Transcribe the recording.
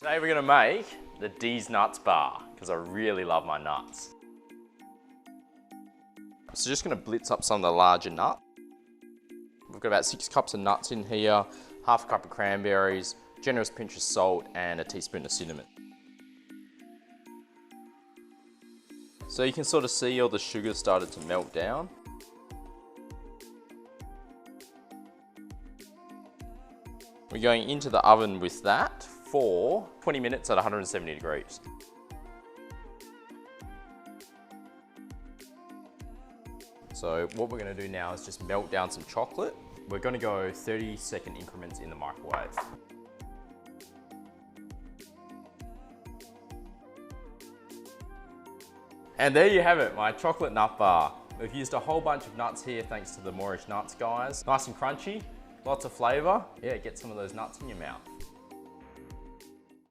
Today we're gonna make the Deez Nuts bar, because I really love my nuts. So just gonna blitz up some of the larger nuts. We've got about 6 cups of nuts in here, half a cup of cranberries, generous pinch of salt, and a teaspoon of cinnamon. So you can sort of see all the sugar started to melt down. We're going into the oven with that for 20 minutes at 170 degrees. So what we're going to do now is just melt down some chocolate. We're going to go 30-second increments in the microwave. And there you have it, my chocolate nut bar. We've used a whole bunch of nuts here thanks to the Morish Nuts guys. Nice and crunchy, lots of flavour. Yeah, get some of those nuts in your mouth.